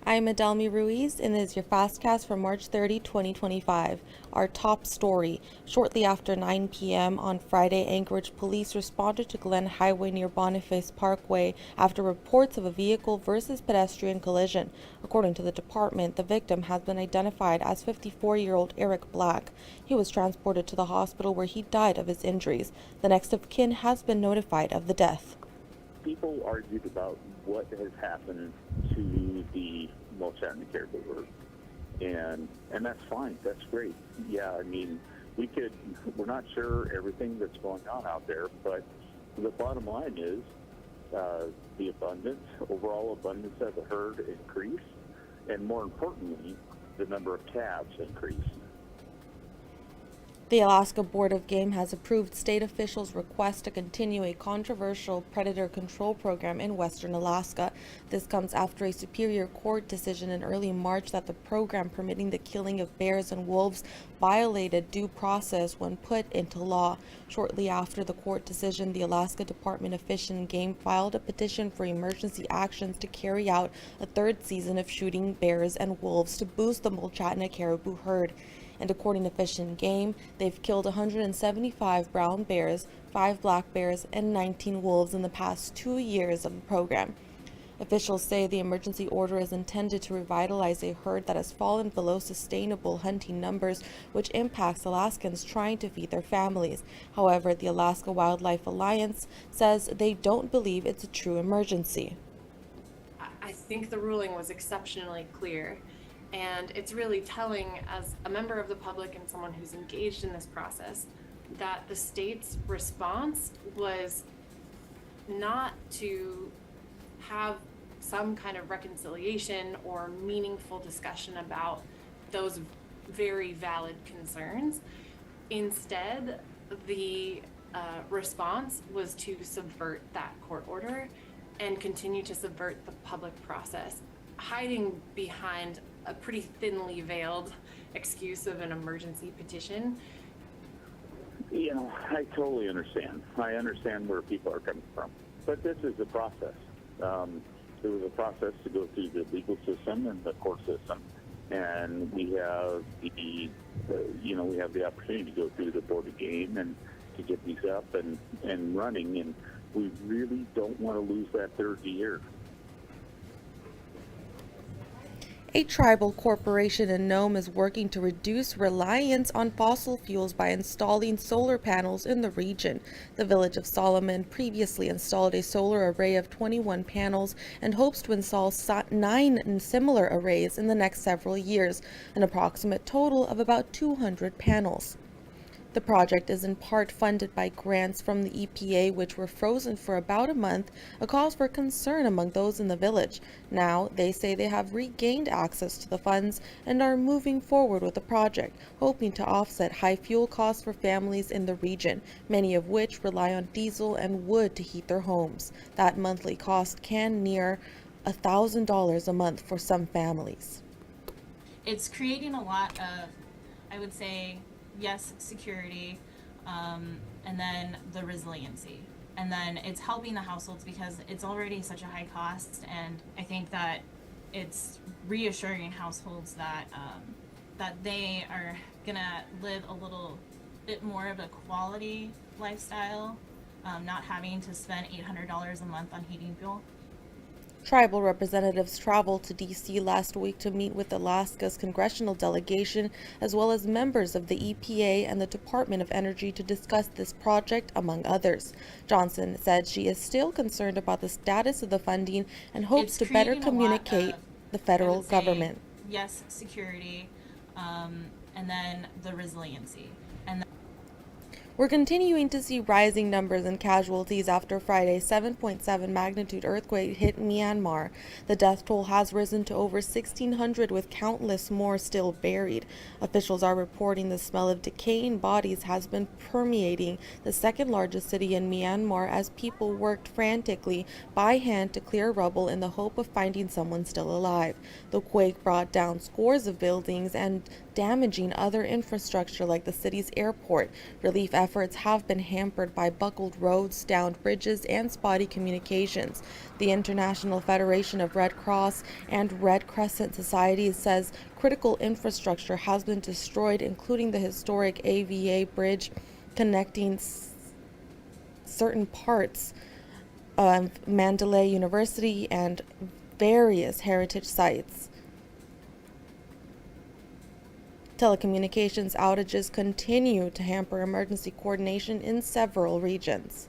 I'm Adelmi Ruiz, and this is your FastCast for March 30, 2025. Our top story. Shortly after 9 p.m. on Friday, Anchorage police responded to Glen Highway near Boniface Parkway after reports of a vehicle versus pedestrian collision. According to the department, the victim has been identified as 54-year-old Eric Black. He was transported to the hospital where he died of his injuries. The next of kin has been notified of the death. People argued about what has happened to the Mulchatna Caribou herd, and that's fine. That's great. Yeah, I mean, we're not sure everything that's going on out there, but the bottom line is the overall abundance of the herd increased, and more importantly, the number of calves increased. The Alaska Board of Game has approved state officials' request to continue a controversial predator control program in western Alaska. This comes after a Superior Court decision in early March that the program permitting the killing of bears and wolves violated due process when put into law. Shortly after the court decision, the Alaska Department of Fish and Game filed a petition for emergency actions to carry out a third season of shooting bears and wolves to boost the Mulchatna caribou herd. And according to Fish and Game, they've killed 175 brown bears, 5 black bears, and 19 wolves in the past 2 years of the program. Officials say the emergency order is intended to revitalize a herd that has fallen below sustainable hunting numbers, which impacts Alaskans trying to feed their families. However, the Alaska Wildlife Alliance says they don't believe it's a true emergency. I think the ruling was exceptionally clear. And it's really telling, as a member of the public and someone who's engaged in this process, that the state's response was not to have some kind of reconciliation or meaningful discussion about those very valid concerns. Instead, the response was to subvert that court order and continue to subvert the public process, hiding behind a pretty thinly veiled excuse of an emergency petition. You know, I totally understand. I understand where people are coming from. But this is a process. There was a process to go through the legal system and the court system. And we have the opportunity to go through the Board of Game and to get these up and running. And we really don't want to lose that third year. A tribal corporation in Nome is working to reduce reliance on fossil fuels by installing solar panels in the region. The village of Solomon previously installed a solar array of 21 panels and hopes to install 9 similar arrays in the next several years, an approximate total of about 200 panels. The project is in part funded by grants from the EPA, which were frozen for about a month, a cause for concern among those in the village. Now, they say they have regained access to the funds and are moving forward with the project, hoping to offset high fuel costs for families in the region, many of which rely on diesel and wood to heat their homes. That monthly cost can near $1,000 a month for some families. It's creating a lot of, I would say, yes, security, and then the resiliency. And then it's helping the households because it's already such a high cost, and I think that it's reassuring households that that they are gonna live a little bit more of a quality lifestyle, not having to spend $800 a month on heating fuel. Tribal representatives traveled to D.C. last week to meet with Alaska's congressional delegation, as well as members of the EPA and the Department of Energy to discuss this project, among others. Johnson said she is still concerned about the status of the funding and hopes to better communicate the federal government. Yes, security, and then the resiliency. We're continuing to see rising numbers in casualties after Friday's 7.7 magnitude earthquake hit Myanmar. The death toll has risen to over 1,600, with countless more still buried. Officials are reporting the smell of decaying bodies has been permeating the second largest city in Myanmar as people worked frantically by hand to clear rubble in the hope of finding someone still alive. The quake brought down scores of buildings and damaging other infrastructure like the city's airport. Relief efforts efforts have been hampered by buckled roads, downed bridges, and spotty communications. The International Federation of Red Cross and Red Crescent Societies says critical infrastructure has been destroyed, including the historic AVA bridge connecting certain parts of Mandalay University and various heritage sites. Telecommunications outages continue to hamper emergency coordination in several regions.